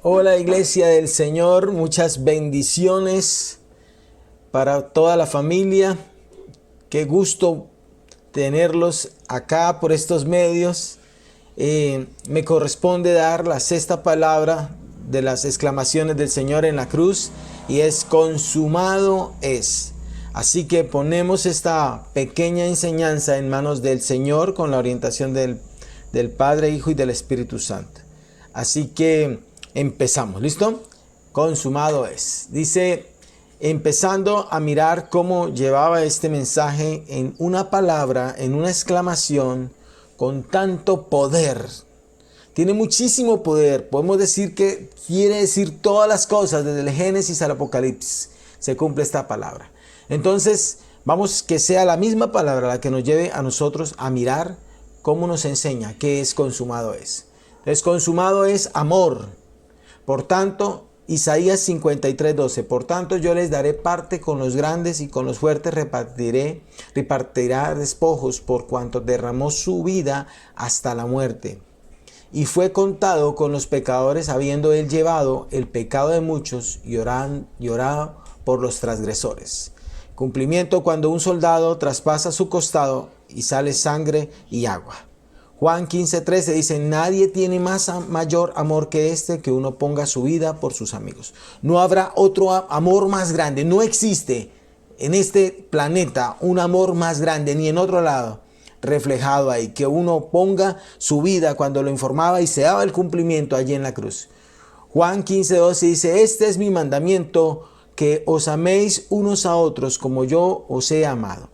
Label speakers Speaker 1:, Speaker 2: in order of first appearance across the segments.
Speaker 1: Hola Iglesia del Señor, muchas bendiciones para toda la familia. Qué gusto tenerlos acá por estos medios. Me corresponde dar la sexta palabra de las exclamaciones del Señor en la cruz y es consumado es. Así que ponemos esta pequeña enseñanza en manos del Señor con la orientación del Padre, Hijo y del Espíritu Santo. Así que empezamos, ¿listo? Consumado es. Dice, empezando a mirar cómo llevaba este mensaje en una palabra, en una exclamación, con tanto poder. Tiene muchísimo poder. Podemos decir que quiere decir todas las cosas, desde el Génesis al Apocalipsis. Se cumple esta palabra. Entonces, vamos que sea la misma palabra la que nos lleve a nosotros a mirar cómo nos enseña qué es consumado es. Entonces, consumado es amor. Por tanto, Isaías 53:12, por tanto yo les daré parte con los grandes y con los fuertes repartirá despojos por cuanto derramó su vida hasta la muerte. Y fue contado con los pecadores habiendo él llevado el pecado de muchos y orado por los transgresores. Cumplimiento cuando un soldado traspasa su costado y sale sangre y agua. Juan 15:13 dice, nadie tiene mayor amor que este, que uno ponga su vida por sus amigos. No habrá otro amor más grande, no existe en este planeta un amor más grande, ni en otro lado, reflejado ahí, que uno ponga su vida cuando lo informaba y se daba el cumplimiento allí en la cruz. Juan 15:12 dice, este es mi mandamiento, que os améis unos a otros como yo os he amado.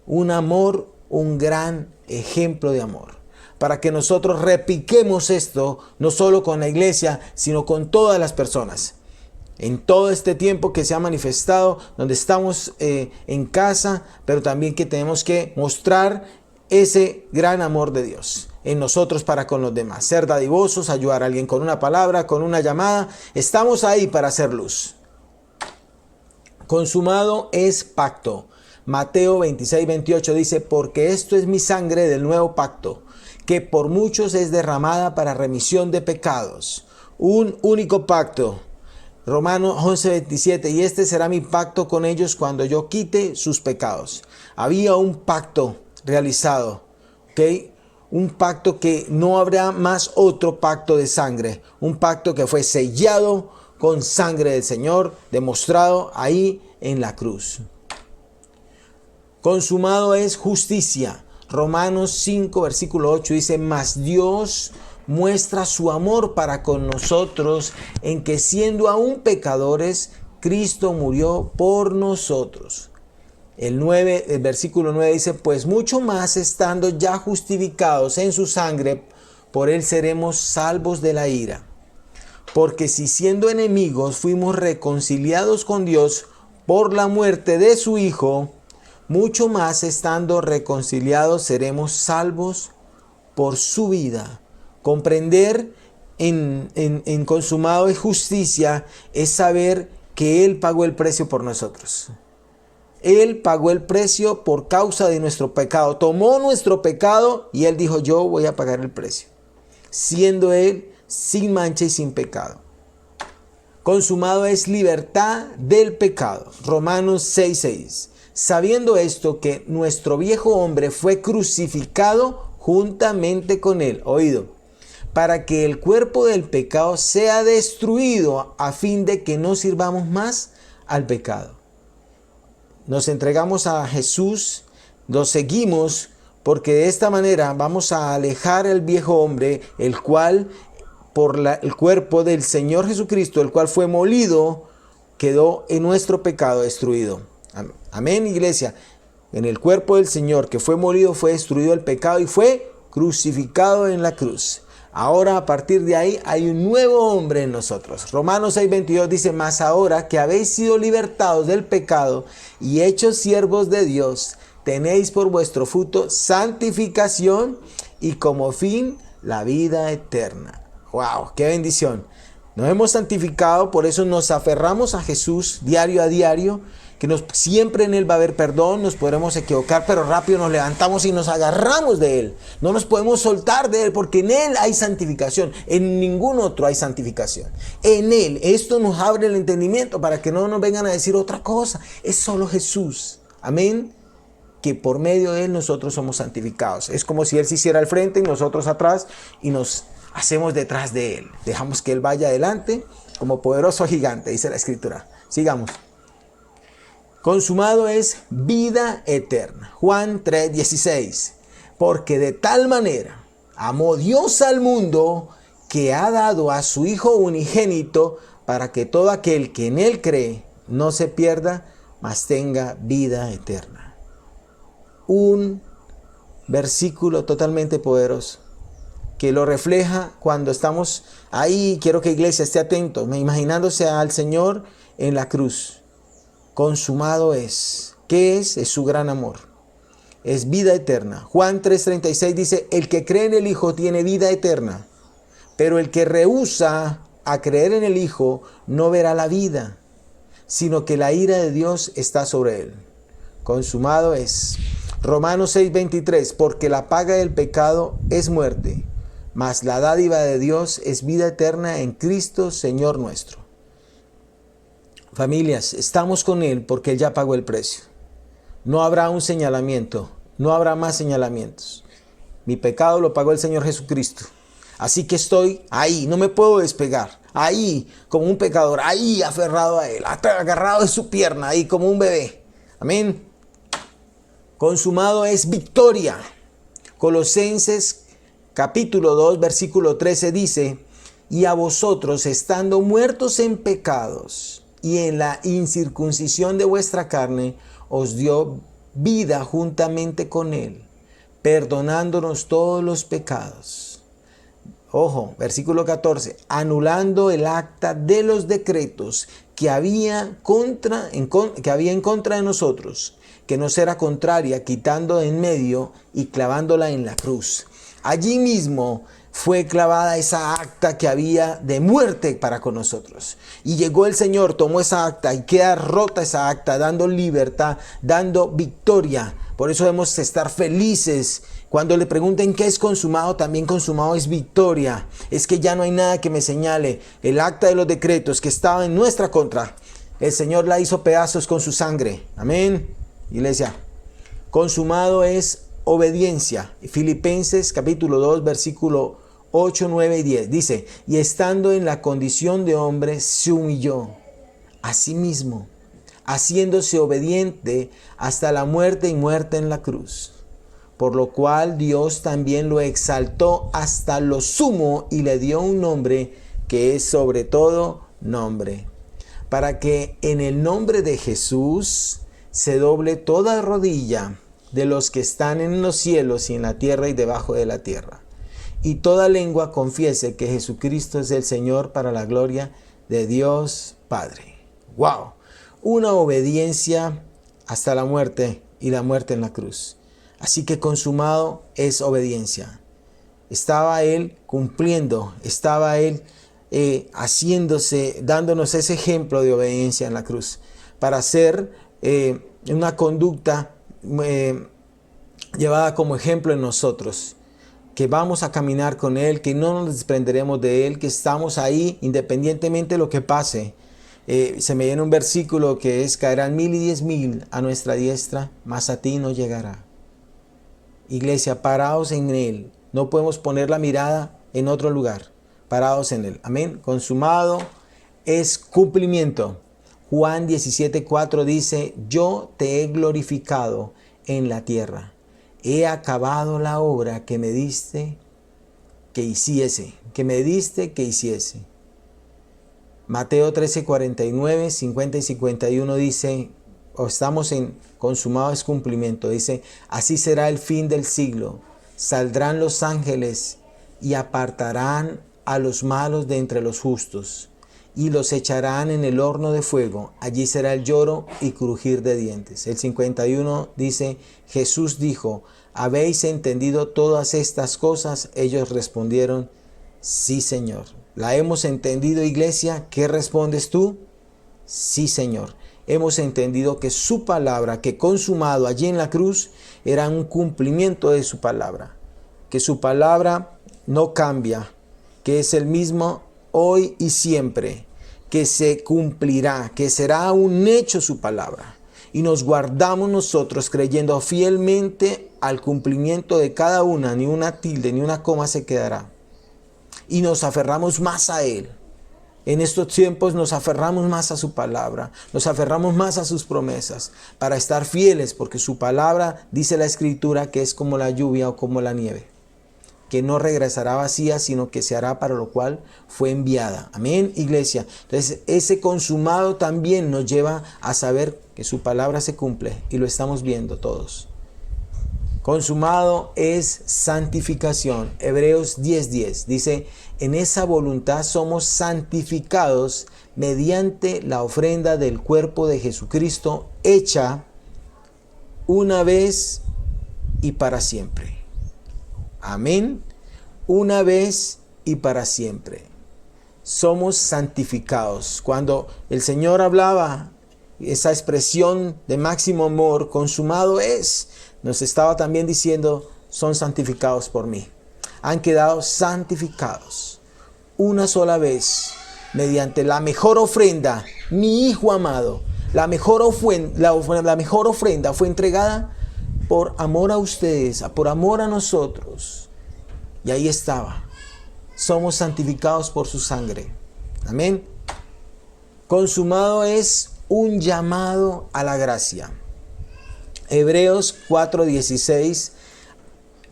Speaker 1: Un amor, un gran ejemplo de amor. Para que nosotros repliquemos esto, no solo con la iglesia, sino con todas las personas. En todo este tiempo que se ha manifestado, donde estamos en casa, pero también que tenemos que mostrar ese gran amor de Dios en nosotros para con los demás. Ser dadivosos, ayudar a alguien con una palabra, con una llamada. Estamos ahí para hacer luz. Consumado es pacto. Mateo 26:28 dice, porque esto es mi sangre del nuevo pacto, que por muchos es derramada para remisión de pecados. Un único pacto. Romanos 11:27, y este será mi pacto con ellos cuando yo quite sus pecados. Había un pacto realizado, ¿ok? Un pacto que no habrá más otro pacto de sangre. Un pacto que fue sellado con sangre del Señor, demostrado ahí en la cruz. Consumado es justicia. Romanos 5, versículo 8 dice, mas Dios muestra su amor para con nosotros en que siendo aún pecadores, Cristo murió por nosotros. El versículo 9 dice, pues mucho más estando ya justificados en su sangre, por él seremos salvos de la ira. Porque si siendo enemigos fuimos reconciliados con Dios por la muerte de su Hijo, mucho más estando reconciliados seremos salvos por su vida. Comprender en consumado es justicia, es saber que Él pagó el precio por nosotros. Él pagó el precio por causa de nuestro pecado. Tomó nuestro pecado y Él dijo, yo voy a pagar el precio. Siendo Él sin mancha y sin pecado. Consumado es libertad del pecado. Romanos 6:6. Sabiendo esto, que nuestro viejo hombre fue crucificado juntamente con él, oído, para que el cuerpo del pecado sea destruido, a fin de que no sirvamos más al pecado. Nos entregamos a Jesús, lo seguimos, porque de esta manera vamos a alejar al viejo hombre, el cual, por el cuerpo del Señor Jesucristo, el cual fue molido, quedó en nuestro pecado destruido. Amén, iglesia. En el cuerpo del Señor que fue molido fue destruido el pecado y fue crucificado en la cruz. Ahora a partir de ahí hay un nuevo hombre en nosotros. Romanos 6:22 dice, mas ahora que habéis sido libertados del pecado y hechos siervos de Dios, tenéis por vuestro fruto santificación y como fin la vida eterna. ¡Wow! ¡Qué bendición! Nos hemos santificado, por eso nos aferramos a Jesús diario a diario. siempre en Él va a haber perdón, nos podremos equivocar, pero rápido nos levantamos y nos agarramos de Él. No nos podemos soltar de Él, porque en Él hay santificación, en ningún otro hay santificación. En Él, esto nos abre el entendimiento para que no nos vengan a decir otra cosa. Es solo Jesús, amén, que por medio de Él nosotros somos santificados. Es como si Él se hiciera al frente y nosotros atrás, y nos hacemos detrás de Él. Dejamos que Él vaya adelante como poderoso gigante, dice la Escritura. Sigamos. Consumado es vida eterna. Juan 3:16. Porque de tal manera amó Dios al mundo, que ha dado a su Hijo unigénito, para que todo aquel que en Él cree no se pierda, mas tenga vida eterna. Un versículo totalmente poderoso, que lo refleja cuando estamos ahí. Quiero que iglesia esté atento, imaginándose al Señor en la cruz. Consumado es. ¿Qué es? Es su gran amor. Es vida eterna. Juan 3:36 dice, el que cree en el Hijo tiene vida eterna, pero el que rehúsa a creer en el Hijo no verá la vida, sino que la ira de Dios está sobre él. Consumado es. Romanos 6:23, porque la paga del pecado es muerte, mas la dádiva de Dios es vida eterna en Cristo, Señor nuestro. Familias, estamos con Él porque Él ya pagó el precio. No habrá un señalamiento, no habrá más señalamientos. Mi pecado lo pagó el Señor Jesucristo. Así que estoy ahí, no me puedo despegar. Ahí, como un pecador, ahí aferrado a Él, agarrado de su pierna, ahí como un bebé. Amén. Consumado es victoria. Colosenses capítulo 2, versículo 13 dice, y a vosotros, estando muertos en pecados y en la incircuncisión de vuestra carne, os dio vida juntamente con Él, perdonándonos todos los pecados. Ojo, versículo 14, anulando el acta de los decretos que había en contra de nosotros, que nos era contraria, quitando de en medio y clavándola en la cruz. Allí mismo fue clavada esa acta que había de muerte para con nosotros. Y llegó el Señor, tomó esa acta y queda rota esa acta, dando libertad, dando victoria. Por eso debemos estar felices. Cuando le pregunten qué es consumado, también consumado es victoria. Es que ya no hay nada que me señale. El acta de los decretos que estaba en nuestra contra, el Señor la hizo pedazos con su sangre. Amén. Iglesia, consumado es obediencia. Filipenses capítulo 2, versículo 8, 9 y 10. Dice, y estando en la condición de hombre, se humilló a sí mismo, haciéndose obediente hasta la muerte y muerte en la cruz. Por lo cual Dios también lo exaltó hasta lo sumo y le dio un nombre que es sobre todo nombre, para que en el nombre de Jesús se doble toda rodilla de los que están en los cielos y en la tierra y debajo de la tierra, y toda lengua confiese que Jesucristo es el Señor, para la gloria de Dios Padre. ¡Wow! Una obediencia hasta la muerte, y la muerte en la cruz. Así que consumado es obediencia. Estaba Él cumpliendo, estaba Él haciéndose, dándonos ese ejemplo de obediencia en la cruz, para hacer una conducta llevada como ejemplo en nosotros, que vamos a caminar con Él, que no nos desprenderemos de Él, que estamos ahí independientemente de lo que pase. Se me viene un versículo que es, caerán 1000 y 10,000 a nuestra diestra, mas a ti no llegará. Iglesia, parados en Él, no podemos poner la mirada en otro lugar, parados en Él. Amén. Consumado es cumplimiento. Juan 17:4 dice, yo te he glorificado en la tierra. He acabado la obra que me diste que hiciese. Mateo 13:49, 50 y 51 dice, estamos en consumado es cumplimiento. Dice, así será el fin del siglo. Saldrán los ángeles y apartarán a los malos de entre los justos, y los echarán en el horno de fuego. Allí será el lloro y crujir de dientes. El 51 dice, Jesús dijo, ¿habéis entendido todas estas cosas? Ellos respondieron, sí, Señor. ¿La hemos entendido, iglesia? ¿Qué respondes tú? Sí, Señor. hemos entendido que su palabra, que consumado allí en la cruz, era un cumplimiento de su palabra. Que su palabra no cambia, que es el mismo hoy y siempre, que se cumplirá, que será un hecho su palabra. Y nos guardamos nosotros creyendo fielmente al cumplimiento de cada una, ni una tilde, ni una coma se quedará. Y nos aferramos más a Él. En estos tiempos nos aferramos más a su palabra, nos aferramos más a sus promesas para estar fieles, porque su palabra, dice la Escritura, que es como la lluvia o como la nieve, que no regresará vacía, sino que se hará para lo cual fue enviada. Amén, iglesia. Entonces, ese consumado también nos lleva a saber que su palabra se cumple y lo estamos viendo todos. Consumado es santificación. Hebreos 10:10 dice, en esa voluntad somos santificados mediante la ofrenda del cuerpo de Jesucristo, hecha una vez y para siempre. Amén. Una vez y para siempre. Somos santificados. Cuando el Señor hablaba esa expresión de máximo amor, consumado es, nos estaba también diciendo, son santificados por mí. Han quedado santificados una sola vez mediante la mejor ofrenda, mi Hijo amado. La mejor ofrenda fue entregada por amor a ustedes, por amor a nosotros. Y ahí estaba. Somos santificados por su sangre. Amén. Consumado es un llamado a la gracia. Hebreos 4:16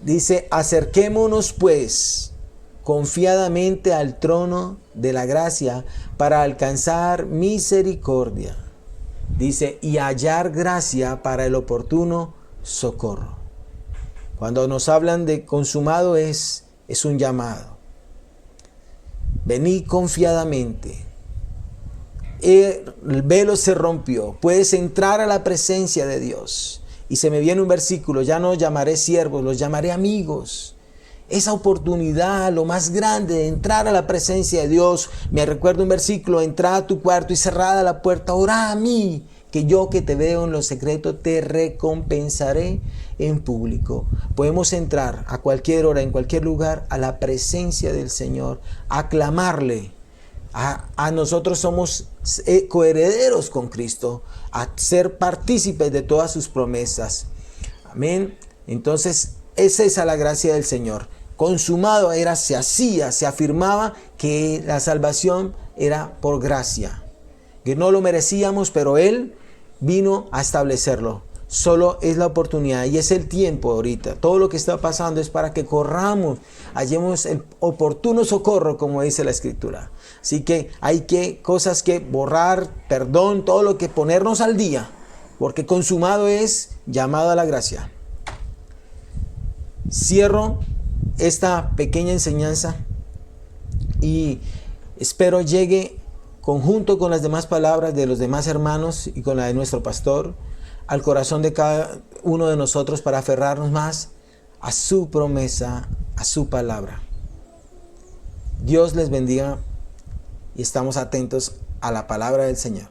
Speaker 1: dice, acerquémonos pues confiadamente al trono de la gracia para alcanzar misericordia. Dice, y hallar gracia para el oportuno socorro. Cuando nos hablan de consumado es un llamado. Venid confiadamente. El velo se rompió. Puedes entrar a la presencia de Dios. Y se me viene un versículo, ya no llamaré siervos, los llamaré amigos. Esa oportunidad, lo más grande de entrar a la presencia de Dios. Me recuerdo un versículo, entrad a tu cuarto y cerrada la puerta, orá a mí, que yo que te veo en lo secreto te recompensaré en público. Podemos entrar a cualquier hora, en cualquier lugar, a la presencia del Señor, a clamarle. A nosotros somos coherederos con Cristo, a ser partícipes de todas sus promesas. Amén. Entonces, esa es la gracia del Señor. Consumado era, se hacía, se afirmaba que la salvación era por gracia. Que no lo merecíamos, pero Él vino a establecerlo. Solo es la oportunidad y es el tiempo ahorita. Todo lo que está pasando es para que corramos, hallemos el oportuno socorro, como dice la Escritura. Así que hay cosas que borrar, perdón, todo lo que ponernos al día, porque consumado es llamado a la gracia. Cierro esta pequeña enseñanza y espero llegue conjunto con las demás palabras de los demás hermanos y con la de nuestro pastor al corazón de cada uno de nosotros para aferrarnos más a su promesa, a su palabra. Dios les bendiga y estamos atentos a la palabra del Señor.